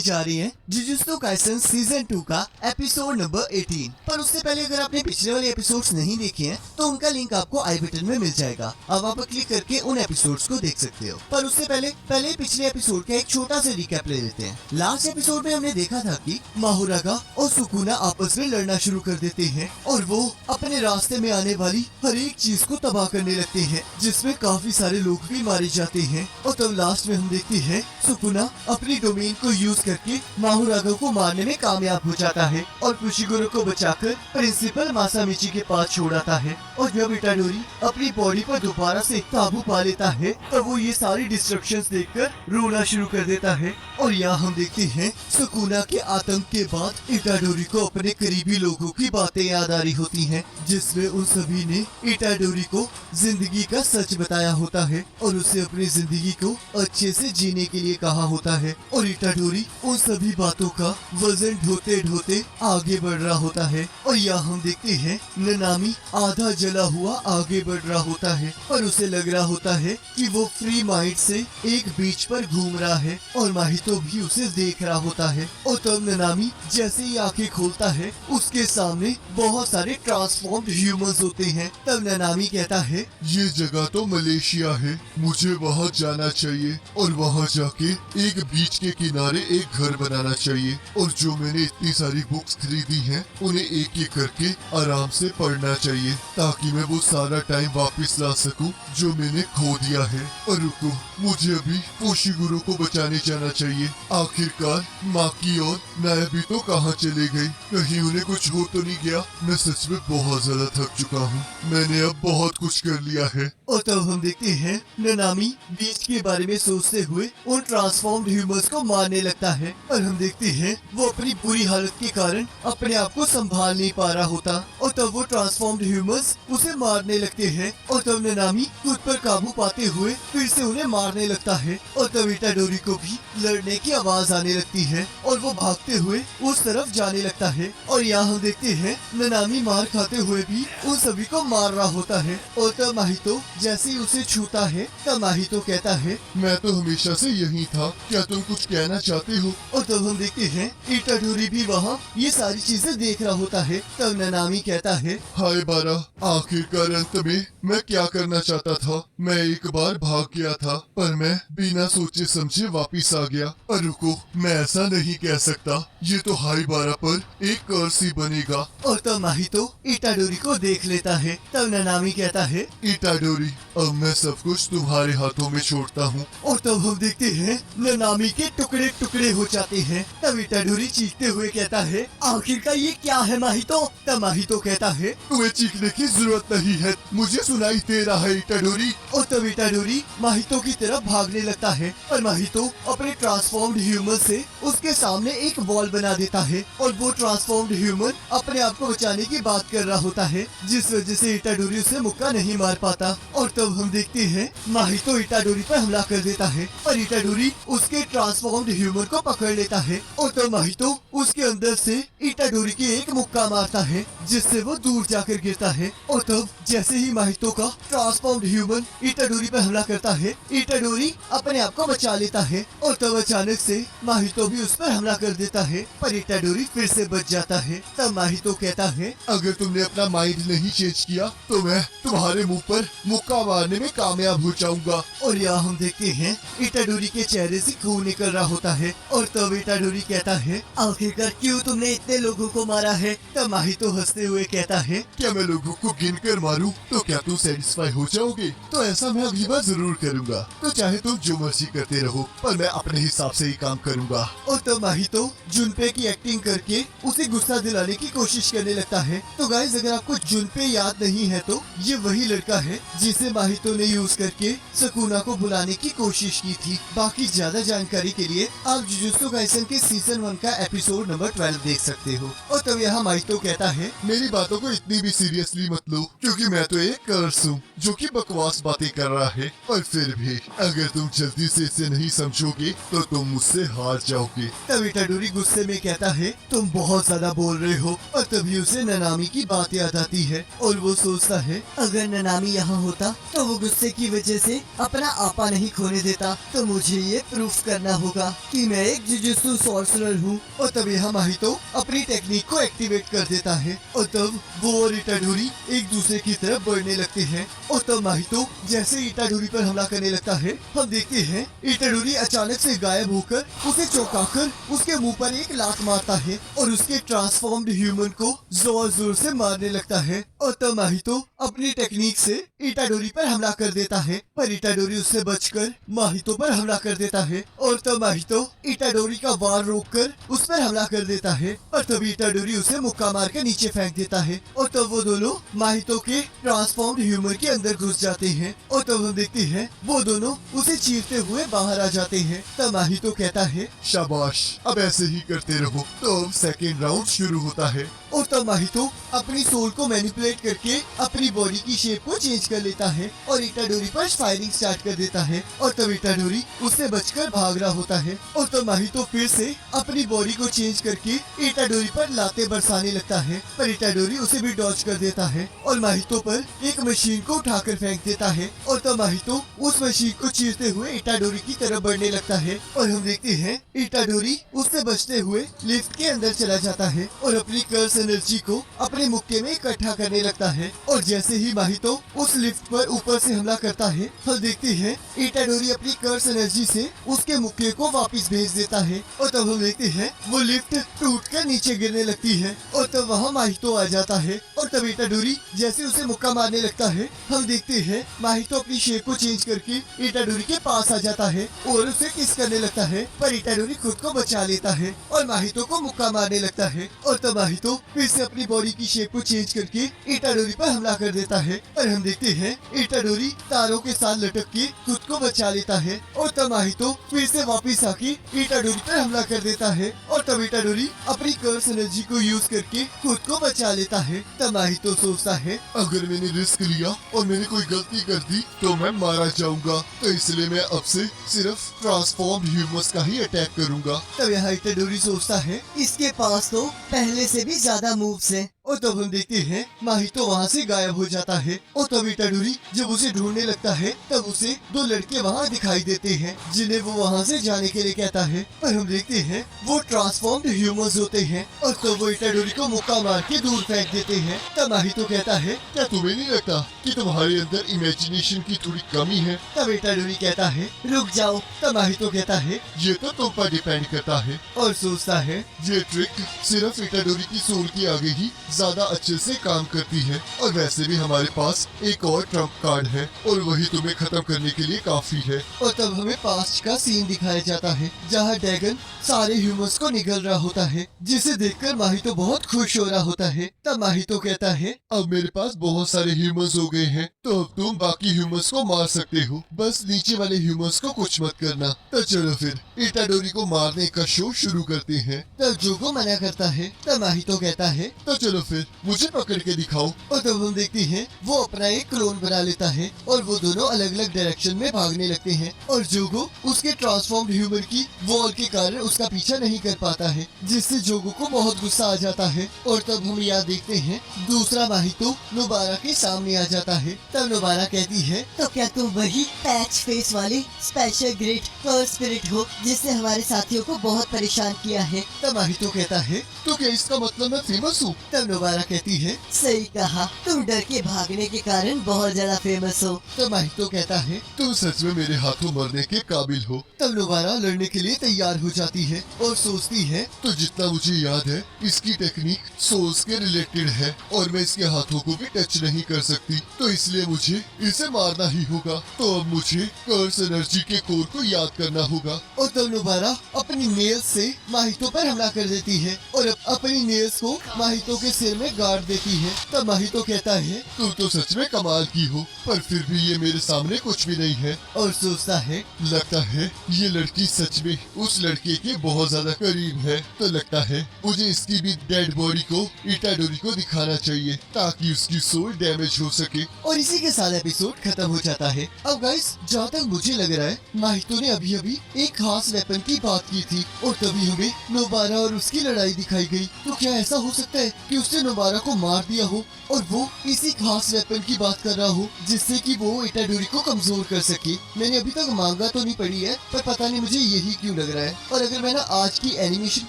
जा रही है जुजुत्सु काइसेन सीजन 2 का एपिसोड नंबर 18। पर उससे पहले अगर आपने पिछले वाले एपिसोड्स नहीं देखे हैं तो उनका लिंक आपको आई बटन में मिल जाएगा। अब आप क्लिक करके उन एपिसोड्स को देख सकते हो। पर उससे पहले पिछले एपिसोड का एक छोटा सा रिकैप ले लेते हैं। लास्ट एपिसोड में हमने देखा था कि माहुरागा और सुकुना आपस में लड़ना शुरू कर देते हैं और वो अपने रास्ते में आने वाली हर एक चीज को तबाह करने लगते हैं, जिसमें काफी सारे लोग भी मारे जाते हैं। और तब लास्ट में हम देखते हैं सुकुना अपनी डोमेन को यूज करके माहुरागा को मारने में कामयाब हो जाता है और पुशिगुरो को बचाकर प्रिंसिपल मासामिची के पास छोड़ आता है। और जब इटाडोरी अपनी बॉडी पर दोबारा से काबू पा लेता है तब वो ये सारी डिस्ट्रक्शंस देखकर रोना शुरू कर देता है। और यहाँ हम देखते हैं सुकुना के आतंक के बाद इटाडोरी को अपने करीबी लोगों की बातें याद आ रही होती हैं, जिसमें उन सभी ने इटाडोरी को जिंदगी का सच बताया होता है और उसे अपनी जिंदगी को अच्छे से जीने के लिए कहा होता है। और इटाडोरी उन सभी बातों का वजन ढोते ढोते आगे बढ़ रहा होता है। और यहाँ हम देखते हैं ननामी आधा जला हुआ आगे बढ़ रहा होता है और उसे लग रहा होता है कि वो फ्री माइंड से एक बीच पर घूम रहा है और माहितो भी उसे देख रहा होता है। और तब ननामी जैसे ही आंखें खोलता है उसके सामने बहुत सारे ट्रांसफॉर्म्ड ह्यूमंस होते हैं। तब ननामी कहता है, ये जगह तो मलेशिया है, मुझे वहाँ जाना चाहिए और वहाँ जाके एक बीच के किनारे एक घर बनाना चाहिए और जो मैंने इतनी सारी बुक्स खरीदी हैं उन्हें एक एक करके आराम से पढ़ना चाहिए ताकि मैं वो सारा टाइम वापस ला सकूं जो मैंने खो दिया है। और रुको, मुझे अभी पुशिगुरो को बचाने जाना चाहिए। आखिरकार माकी और नायाबी तो कहाँ चले गए? कहीं उन्हें कुछ हो तो नहीं गया? मैं सच में बहुत ज्यादा थक चुका हूँ, मैंने अब बहुत कुछ कर लिया है। और तब हम देखते हैं ननामी बीच के बारे में सोचते हुए उन ट्रांसफॉर्म्ड ह्यूमंस को मारने लगता है। और हम देखते हैं वो अपनी बुरी हालत के कारण अपने आप को संभाल नहीं पा रहा होता और तब वो ट्रांसफॉर्म्ड ह्यूमंस उसे मारने लगते हैं। और तब ननामी खुद पर काबू पाते हुए फिर से उन्हें मारने लगता है। और तब इटाडोरी को भी लड़ने की आवाज आने लगती है और वो भागते हुए उस तरफ जाने लगता है। और यहाँ हम देखते हैं ननामी मार खाते हुए भी उन सभी को मार रहा होता है। और तब माहितो जैसे ही उसे छूता है तब माहितो कहता है, मैं तो हमेशा से यही था, क्या तुम कुछ कहना चाहते हो? और तब हम देखते हैं इटाडोरी भी वहाँ ये सारी चीजें देख रहा होता है। तब ननामी कहता है, हाय बारा, आखिरकार अंत में मैं क्या करना चाहता था? मैं एक बार भाग गया था पर मैं बिना सोचे समझे वापिस आ गया। पर रुको, मैं ऐसा नहीं कह सकता, ये तो हाय बारा पर एक कर्स ही बनेगा। और तब माहितो इटाडोरी को देख लेता है। तब ननामी कहता है, इटाडोरी, अब मैं सब कुछ तुम्हारे हाथों में छोड़ता हूँ। और तब हम देखते हैं ननामी के टुकड़े टुकड़े हो जाते हैं। तब इटाडोरी चीखते हुए कहता है, आखिरकार ये क्या है माहितो? तब माहितो कहता है, तुम्हें चीखने की जरूरत नहीं है, मुझे सुनाई दे रहा है इटाडोरी। और तब इटाडोरी माहितो की तरफ भागने लगता है और माहितो अपने ट्रांसफॉर्म्ड ह्यूमन से उसके सामने एक वॉल बना देता है और वो ट्रांसफॉर्म्ड ह्यूमन अपने आप को बचाने की बात कर रहा होता है, जिस वजह से इटाडोरी उसे मुक्का नहीं मार पाता। और तब हम देखते हैं माहितो इटाडोरी पर हमला कर देता है और इटाडोरी उसके ट्रांसफॉर्म्ड ह्यूमन को पकड़ लेता है। और तब माहितो उसके अंदर से इटाडोरी की एक मुक्का मारता है जिससे वो दूर जाकर गिरता है। और तब जैसे ही माहितो का ट्रांसफॉर्म्ड ह्यूमन इटाडोरी पर हमला करता है, इटाडोरी अपने आप को बचा लेता है और तब अचानक से माहितो भी उस पर हमला कर देता है, पर इटाडोरी फिर से बच जाता है। तब माहितो कहता है, अगर तुमने अपना माइंड नहीं चेंज किया तो मैं तुम्हारे मुंह पर मुक्का मारने में कामयाब हो जाऊंगा। और यहाँ हम देखते हैं इटाडोरी के चेहरे से खून निकल रहा होता है। और तब इटाडोरी कहता है, आखिरकार क्यों तुमने इतने लोगों को मारा है? तब माहितो हंसते हुए कहता है, क्या मैं लोगों को गिन कर मारूं तो क्या तुम सेटिस्फाई हो जाओगे? तो ऐसा मैं अगली बार जरूर करूंगा, तो चाहे तुम जो मर्जी करते रहो पर मैं अपने हिसाब से ही काम करूंगा। और तब माहितो जुनपे की एक्टिंग करके उसे गुस्सा दिलाने की कोशिश करने लगता है। तो गाइस, अगर आपको जुनपे याद नहीं है तो ये वही लड़का है जिसे माहितो ने यूज करके सुकुना को बुलाने की कोशिश की थी। बाकी ज्यादा जानकारी के लिए आप जुजुत्सु काइसेन के सीजन 1 का एपिसोड नंबर 12 देख सकते हो। और तब यहाँ माहितो कहता है, मेरी बातों को इतनी भी सीरियसली मत लो, क्योंकि मैं तो एक कर्स हूँ जो कि बकवास बातें कर रहा है। और फिर भी अगर तुम जल्दी से इसे नहीं समझोगे तो तुम मुझसे हार जाओगे। तब इटाडोरी गुस्से में कहता है, तुम बहुत ज्यादा बोल रहे हो। और तभी उसे ननामी की बात याद आती है और वो सोचता है, अगर ननामी यहाँ होता तो वो गुस्से की वजह से अपना आपा नहीं खोने देता। तो मुझे ये प्रूफ करना होगा कि मैं एक जुजुत्सु सॉर्सरर हूँ। और तभी हम माहितो अपनी टेक्निक को एक्टिवेट कर देता है और तब वो और इटाडोरी एक दूसरे की तरफ बढ़ने लगते हैं। और तब माहितो जैसे इटाडोरी पर हमला करने लगता है, हम देखते हैं इटाडोरी अचानक से गायब होकर उसे चौंकाकर उसके मुंह पर एक लात मारता है और उसके ट्रांसफॉर्म्ड ह्यूमन को जोर जोर से मारने लगता है। और तब माहितो अपनी टेक्निक से इटाडोरी पर हमला कर देता है, पर इटाडोरी उससे बचकर माहितो पर हमला कर देता है। और तब माहितो इटाडोरी का वार रोककर उस पर हमला कर देता है और तभी इटाडोरी उसे मुक्का मार के नीचे फेंक देता है। और तब वो दोनों माहितो के ट्रांसफॉर्म्ड ह्यूमन के अंदर घुस जाते हैं और तब हम देखते हैं वो दोनों उसे चीरते हुए बाहर आ जाते हैं। तब माहितो कहता है, शाबाश, अब ऐसे ही करते रहो। तो अब सेकेंड राउंड शुरू होता है। और तब माहितो अपनी सोल को मैनिपुलेट करके अपनी बॉडी की शेप को चेंज कर लेता है और इटाडोरी पर फायरिंग स्टार्ट कर देता है। और तब इटाडोरी उससे बचकर भाग रहा होता है। और तब माहितो फिर से अपनी बॉडी को चेंज करके इटाडोरी पर लाते बरसाने लगता है, पर इटाडोरी उसे भी डॉज कर देता है और माहितो पर एक मशीन को उठाकर फेंक देता है। और तब माहितो उस मशीन को चीरते हुए इटाडोरी की तरफ बढ़ने लगता है और हम देखते हैं इटाडोरी उससे बचते हुए लिफ्ट के अंदर चला जाता है और अपनी कर्स एनर्जी को अपने मुक्के में इकट्ठा करने लगता है। और जैसे ही माहितो उस लिफ्ट पर ऊपर से हमला करता है, हम देखते हैं इटाडोरी अपनी कर्स एनर्जी से उसके मुक्के को वापस भेज देता है और तब हम देखते हैं वो लिफ्ट टूटकर नीचे गिरने लगती है और तब वहाँ माहितो आ जाता है। और तब इटाडोरी जैसे उसे मुक्का मारने लगता है, हम देखते हैं माहितो अपनी शेप को चेंज करके इटाडोरी के पास आ जाता है और उसे किस करने लगता है, पर इटाडोरी खुद को बचा लेता है और माहितो को मुक्का मारने लगता है। और तब माहितो फिर से अपनी बॉडी की शेप को चेंज करके इटाडोरी पर हमला कर देता है और हम देखते हैं इटाडोरी तारों के साथ लटक के खुद को बचा लेता है। और तब माहितो फिर से वापस आके इटाडोरी पर हमला कर देता है और तब इटाडोरी अपनी कर्स एनर्जी को यूज करके खुद को बचा लेता है। तब माहितो सोचता है, अगर मैंने रिस्क लिया और मैंने कोई गलती कर दी तो मैं मारा जाऊंगा, तो इसलिए मैं अब से सिर्फ ट्रांसफॉर्म्ड ह्यूमंस का ही अटैक करूंगा। तब यहाँ इटाडोरी सोचता है, इसके पास तो पहले से भी ज्यादा मूव्स हैं। और तब हम देखते हैं माहितो वहाँ से गायब हो जाता है और तब इटाडोरी जब उसे ढूंढने लगता है तब उसे दो लड़के वहाँ दिखाई देते हैं जिन्हें वो वहाँ से जाने के लिए कहता है, पर हम देखते हैं वो ट्रांसफॉर्म्ड ह्यूमंस होते हैं और तब वो इटाडोरी को मुक्का मार के दूर फेंक देते हैं। तब माहितो कहता है, क्या तुम्हें नहीं लगता कि तुम्हारे अंदर इमेजिनेशन की थोड़ी कमी है? तब इटाडोरी कहता है, रुक जाओ। तब माहितो कहता है, ये तो तुम पर डिपेंड करता है। और सोचता है, ये ट्रिक सिर्फ इटाडोरी की सोल के आगे ही ज्यादा अच्छे से काम करती है और वैसे भी हमारे पास एक और ट्रम्प कार्ड है और वही तुम्हें खत्म करने के लिए काफी है। और तब हमें पास्ट का सीन दिखाया जाता है जहाँ ड्रैगन सारे ह्यूमंस को निगल रहा होता है, जिसे देखकर माहितो बहुत खुश हो रहा होता है। तब माहितो कहता है, अब मेरे पास बहुत सारे ह्यूमंस हो गए हैं, तो अब तुम बाकी ह्यूमंस को मार सकते हो, बस नीचे वाले ह्यूमंस को कुछ मत करना। तो चलो फिर इटाडोरी को मारने का शो शुरू करते हैं। तब जोगो मना करता है। तब माहितो कहता है, तो चलो फिर मुझे पकड़ के दिखाओ। और तब हम देखते हैं वो अपना एक क्लोन बना लेता है और वो दोनों अलग अलग डायरेक्शन में भागने लगते हैं और जोगो उसके ट्रांसफॉर्म्ड ह्यूमन की वॉल के कारण उसका पीछा नहीं कर पाता है, जिससे जोगो को बहुत गुस्सा आ जाता है। और तब हम यहाँ देखते हैं दूसरा माहितो नोबारा के सामने आ जाता है। तब नोबारा कहती है, तो क्या तुम वही पैच फेस वाली स्पेशल ग्रेट कर्ल स्पिरिट हो जिसने हमारे साथियों को बहुत परेशान किया है? तब माहितो कहता है, तो क्या इसका मतलब मैं फेमस हूँ? तब नोबारा कहती है, सही कहा, तुम डर के भागने के कारण बहुत ज्यादा फेमस हो। तब माहितो कहता है, तुम सच में मेरे हाथों मरने के काबिल हो। तब नोबारा लड़ने के लिए तैयार हो जाती है और सोचती है, तो जितना मुझे याद है इसकी टेक्निक सोल्स के रिलेटेड है और मैं इसके हाथों को भी टच नहीं कर सकती, तो इसलिए मुझे इसे मारना ही होगा। तो अब मुझे कर्स एनर्जी के कोर को याद करना होगा। और तब नोबारा अपनी नेल्स से माहितो पर हमला कर देती है और अब अपनी नेल्स को माहितो के सिर सिर में गाड़ देती है। तब माहितो कहता है तुम तो सच में कमाल की हो, पर फिर भी ये मेरे सामने कुछ भी नहीं है। और सोचता है लगता है ये लड़की सच में उस लड़के के बहुत ज्यादा करीब है। तो लगता है मुझे इसकी भी डेड बॉडी को इटाडोरी को दिखाना चाहिए ताकि उसकी सोल डैमेज हो सके। और इसी के साथ एपिसोड खत्म हो जाता है। अब गाइस, जहाँ तक मुझे लग रहा है माहितो ने अभी अभी एक खास वेपन की बात की थी और तभी हमें नोबारा और उसकी लड़ाई दिखाई गई। तो क्या ऐसा हो सकता है कि उसने नोबारा को मार दिया हो और वो इसी खास वेपन की बात कर रहा हो जिससे कि वो इटाडोरी को कमजोर कर सके। मैंने अभी तक मांगा तो नहीं पढ़ी है, पर पता नहीं मुझे यही क्यों लग रहा है। और अगर मैं ना आज की एनिमेशन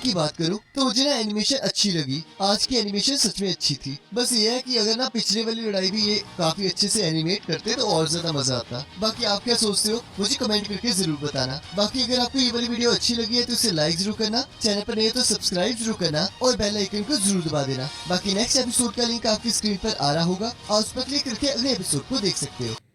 की बात करूं तो मुझे ना एनिमेशन अच्छी लगी। आज की एनिमेशन सच में अच्छी थी। बस ये है कि अगर ना पिछले वाली लड़ाई भी ये काफी अच्छे से एनिमेट करते तो और ज्यादा मजा आता। बाकी आप क्या सोचते हो मुझे कमेंट करके जरूर बताना। बाकी अगर आपको ये वाली वीडियो अच्छी लगी है तो इसे लाइक जरूर करना, चैनल पर नए तो सब्सक्राइब जरूर करना और बेल आइकन को जरूर दबा देना। बाकी नेक्स्ट एपिसोड का लिंक आपकी स्क्रीन पर आ रहा होगा और उस पर क्लिक करके अगले एपिसोड को देख सकते हो।